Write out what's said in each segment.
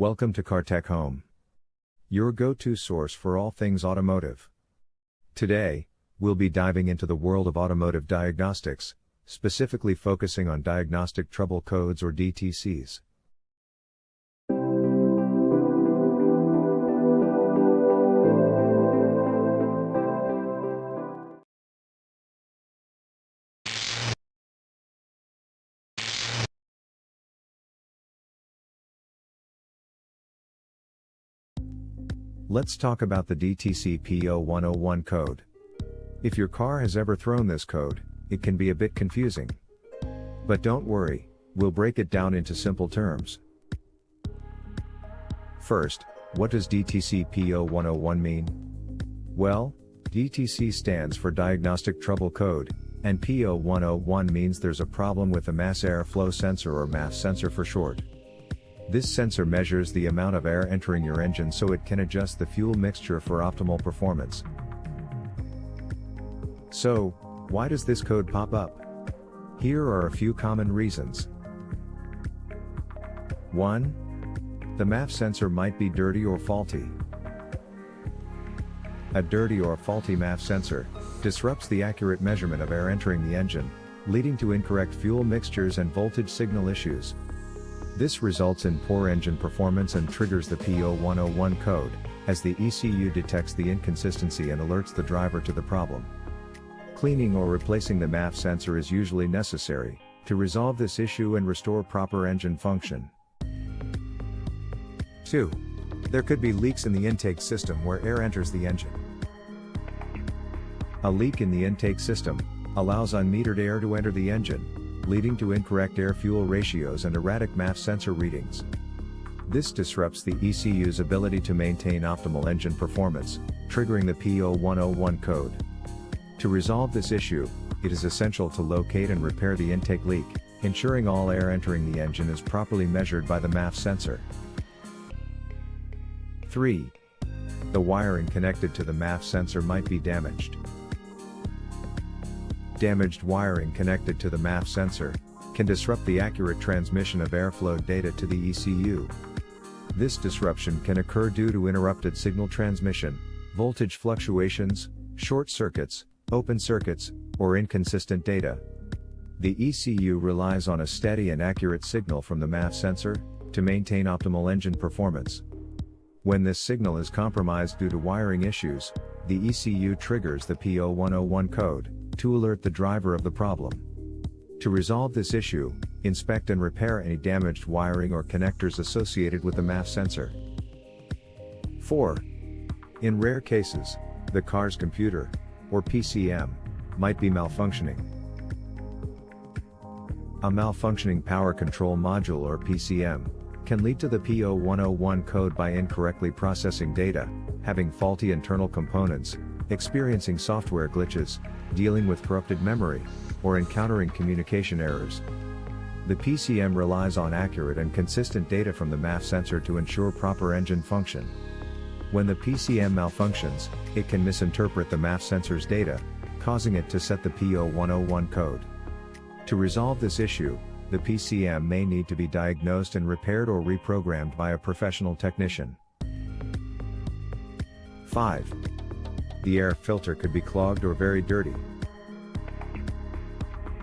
Welcome to CarTech Home, your go-to source for all things automotive. Today, we'll be diving into the world of automotive diagnostics, specifically focusing on diagnostic trouble codes or DTCs. Let's talk about the DTC P0101 code. If your car has ever thrown this code, it can be a bit confusing. But don't worry, we'll break it down into simple terms. First, what does DTC P0101 mean? Well, DTC stands for Diagnostic Trouble Code, and P0101 means there's a problem with the mass airflow sensor or MAF sensor for short. This sensor measures the amount of air entering your engine so it can adjust the fuel mixture for optimal performance. So, why does this code pop up? Here are a few common reasons. 1. The MAF sensor might be dirty or faulty. A dirty or faulty MAF sensor disrupts the accurate measurement of air entering the engine, leading to incorrect fuel mixtures and voltage signal issues. This results in poor engine performance and triggers the P0101 code, as the ECU detects the inconsistency and alerts the driver to the problem. Cleaning or replacing the MAF sensor is usually necessary to resolve this issue and restore proper engine function. 2. There could be leaks in the intake system where air enters the engine. A leak in the intake system allows unmetered air to enter the engine, leading to incorrect air-fuel ratios and erratic MAF sensor readings. This disrupts the ECU's ability to maintain optimal engine performance, triggering the P0101 code. To resolve this issue, it is essential to locate and repair the intake leak, ensuring all air entering the engine is properly measured by the MAF sensor. 3. The wiring connected to the MAF sensor might be damaged. Damaged wiring connected to the MAF sensor can disrupt the accurate transmission of airflow data to the ECU. This disruption can occur due to interrupted signal transmission, voltage fluctuations, short circuits, open circuits, or inconsistent data. The ECU relies on a steady and accurate signal from the MAF sensor to maintain optimal engine performance. When this signal is compromised due to wiring issues, the ECU triggers the P0101 code to alert the driver of the problem. To resolve this issue, inspect and repair any damaged wiring or connectors associated with the MAF sensor. 4. In rare cases, the car's computer, or PCM, might be malfunctioning. A malfunctioning power control module or PCM can lead to the P0101 code by incorrectly processing data, having faulty internal components, experiencing software glitches, dealing with corrupted memory, or encountering communication errors. The PCM relies on accurate and consistent data from the MAF sensor to ensure proper engine function. When the PCM malfunctions, it can misinterpret the MAF sensor's data, causing it to set the P0101 code. To resolve this issue, the PCM may need to be diagnosed and repaired or reprogrammed by a professional technician. 5. The air filter could be clogged or very dirty.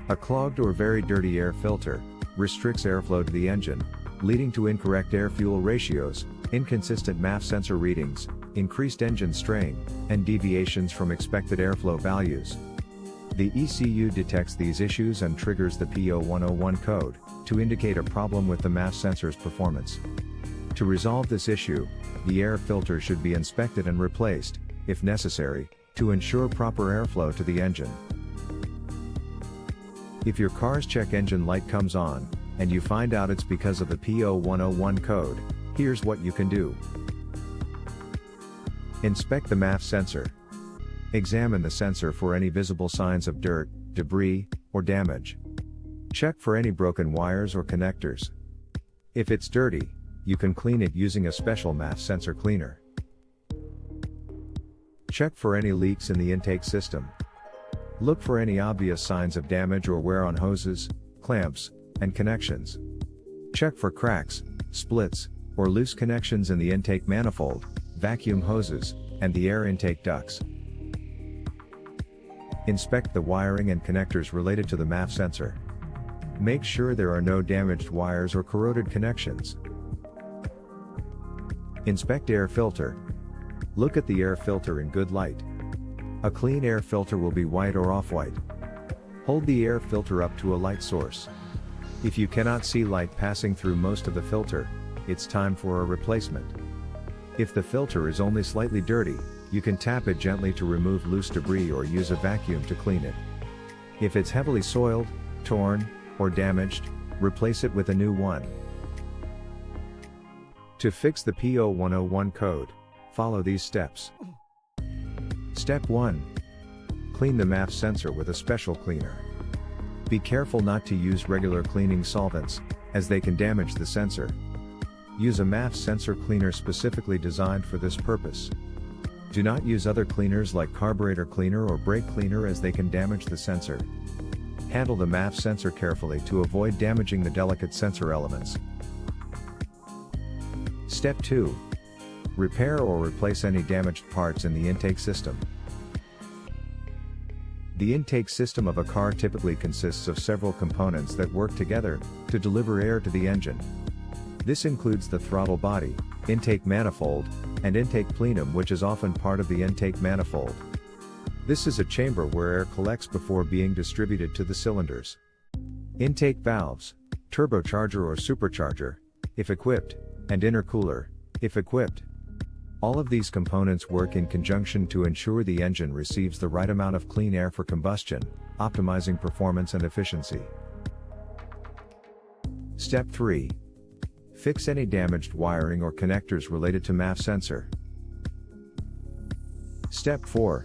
A clogged or very dirty air filter restricts airflow to the engine, leading to incorrect air-fuel ratios, inconsistent MAF sensor readings, increased engine strain, and deviations from expected airflow values. The ECU detects these issues and triggers the P0101 code to indicate a problem with the MAF sensor's performance. To resolve this issue, the air filter should be inspected and replaced, if necessary, to ensure proper airflow to the engine. If your car's check engine light comes on, and you find out it's because of the P0101 code, here's what you can do. Inspect the MAF sensor. Examine the sensor for any visible signs of dirt, debris, or damage. Check for any broken wires or connectors. If it's dirty, you can clean it using a special MAF sensor cleaner. Check for any leaks in the intake system. Look for any obvious signs of damage or wear on hoses, clamps, and connections. Check for cracks, splits, or loose connections in the intake manifold, vacuum hoses, and the air intake ducts. Inspect the wiring and connectors related to the MAF sensor. Make sure there are no damaged wires or corroded connections. Inspect air filter. Look at the air filter in good light. A clean air filter will be white or off-white. Hold the air filter up to a light source. If you cannot see light passing through most of the filter, it's time for a replacement. If the filter is only slightly dirty, you can tap it gently to remove loose debris or use a vacuum to clean it. If it's heavily soiled, torn, or damaged, replace it with a new one. To fix the P0101 code, follow these steps. Step 1. Clean the MAF sensor with a special cleaner. Be careful not to use regular cleaning solvents, as they can damage the sensor. Use a MAF sensor cleaner specifically designed for this purpose. Do not use other cleaners like carburetor cleaner or brake cleaner as they can damage the sensor. Handle the MAF sensor carefully to avoid damaging the delicate sensor elements. Step 2. Repair or replace any damaged parts in the intake system. The intake system of a car typically consists of several components that work together to deliver air to the engine. This includes the throttle body, intake manifold, and intake plenum, which is often part of the intake manifold. This is a chamber where air collects before being distributed to the cylinders. Intake valves, turbocharger or supercharger, if equipped, and intercooler, if equipped. All of these components work in conjunction to ensure the engine receives the right amount of clean air for combustion, optimizing performance and efficiency. Step 3. Fix any damaged wiring or connectors related to MAF sensor. Step 4.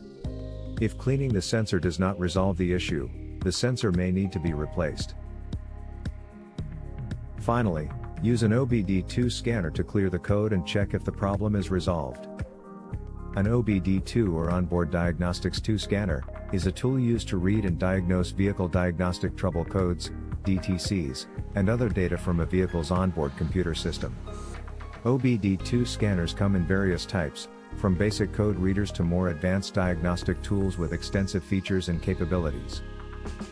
If cleaning the sensor does not resolve the issue, the sensor may need to be replaced. Finally, use an OBD2 scanner to clear the code and check if the problem is resolved. An OBD2 or Onboard Diagnostics 2 scanner is a tool used to read and diagnose vehicle diagnostic trouble codes, DTCs, and other data from a vehicle's onboard computer system. OBD2 scanners come in various types, from basic code readers to more advanced diagnostic tools with extensive features and capabilities.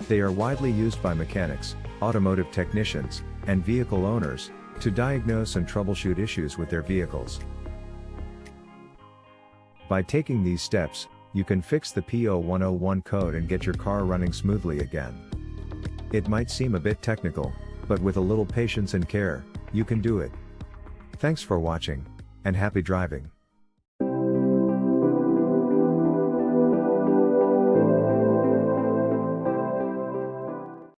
They are widely used by mechanics, automotive technicians, and vehicle owners to diagnose and troubleshoot issues with their vehicles. By taking these steps, you can fix the P0101 code and get your car running smoothly again. It might seem a bit technical, but with a little patience and care, you can do it. Thanks for watching, and happy driving.